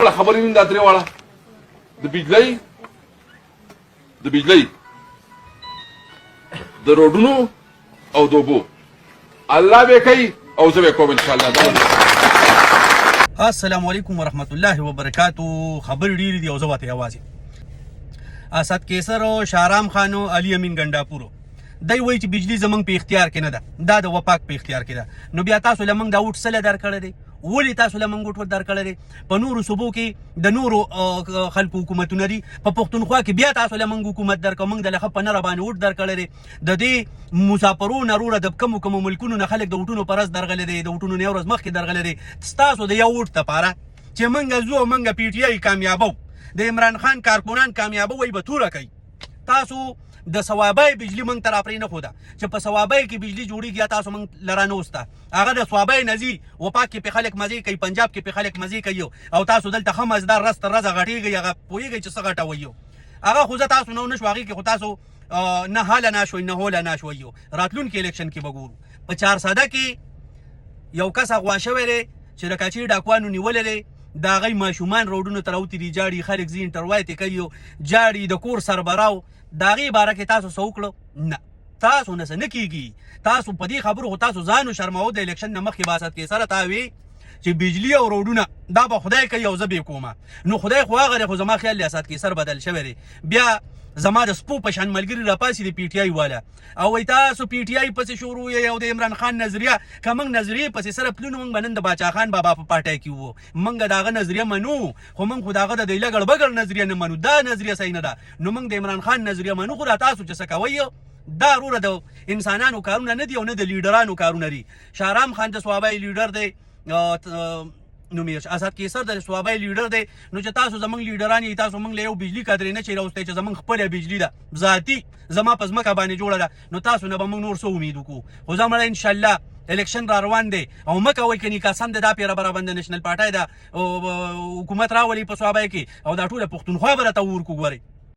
خبرې نن دا درې واړه د بجلۍ د روډونو او د اوبو الله به کوي او زه به کوم ان شاء الله. السلام علیکم ورحمت الله وبرکاتو. خبر ډیری دی او زه واته आवाज اسد کیسر او شارام خانو علي امین ګنڈاپورو دای وای چې بجلی زمنګ په اختیار کې نه ده، دا د وپاک په اختیار کې ده. نو بیا تاسو لمنګ دا وټ سره درکړی دی، ولی تاسو لمنګ وټ درکړی دی؟ په نورو صوبو کې د نورو خلکو حکومتونه دي، په پښتونخوا کې بیا تاسو لمنګ حکومت درکو، موږ د لخه په نه ربانه وټ درکړی دی. د دې مسافرونو وروره د کوم ملکونو نه خلک د وټونو پرز درغلي دي، د وټونو نه ورځ مخکې درغلي دي. تاسو د یو وټ لپاره چې موږ زو موږ پی ټی آی کامیابو، د عمران خان کارکونان کامیابو وي به توره کوي. تاسو د ثوابای بجلی مونږ تر اپرې نه خوده چې په ثوابای کې بجلی جوړیږي، تاسو مونږ لرانه وسته هغه د ثوابای نزي وپاک کې په خلک مزي کوي، پنجاب کې په خلک مزي کوي، او تاسو دلته خمزدار رست رزه غټیږي هغه پويږي چې څه غټه وایو هغه خو تاسو نو نشو هغه کې خو تاسو نه حال نه شوي نه هول نه شوي. راتلون کې الیکشن کې وګورو په 4 ساده کې یو کس غواښوي لري چې د کاچی ډاکوانو نیولې دا غي ماشومان روډونو تر اوتی دی جاړي خلک زین تروایته کوي جاړي د کور سربراو داغي باره کې تاسو سوکړو نه تاسو نه کیږي. تاسو په دې خبرو تاسو ځانو شرماو د الیکشن نه مخکې باسط کې سره تاوي چې بجلی او روډونه دا به خدای کوي او زه به کومه. نو خدای خو هغه خو زما خیال لیاست کې سر بدل شوی دی. بیا زما د سپو په شان ملګری را پاسې دی پی ټی آی والا او وای تاسو پی ټی آی پسې شروع یو د عمران خان نظریه کوم نظریه پسې سره پلونو موږ بنند باچا خان بابا په پټای کې وو موږ داغه نظریه منو خو موږ خو داغه د لګړ بګړ نظریه نه منو. دا نظریه صحیح نه ده. نو موږ د عمران خان نظریه منو خو تاسو چې څه کوي دا روره د انسانانو کارونه نه دی او نه د لیډرانو کارونه دي. شارام خان د صوابای لیډر دی نو میش اسد کیسر د صوابای لیډر دی. نو چې تاسو زمنګ لیډران یې تاسو موږ له یو بجلی کادرې نه چیرې چې زمنګ خپل بجلی ده ذاتی زما پزماکه باندې جوړه ده. نو تاسو نه به موږ نور څه امید وکړو. خو زموږ ان شاء الله الیکشن را روان دی او مکه وای کني قسم ده دا پیره برابند نېشنل پارټای دا حکومت راولي په صوابای کې او دا ټول پښتونخوا برته ورکو غوري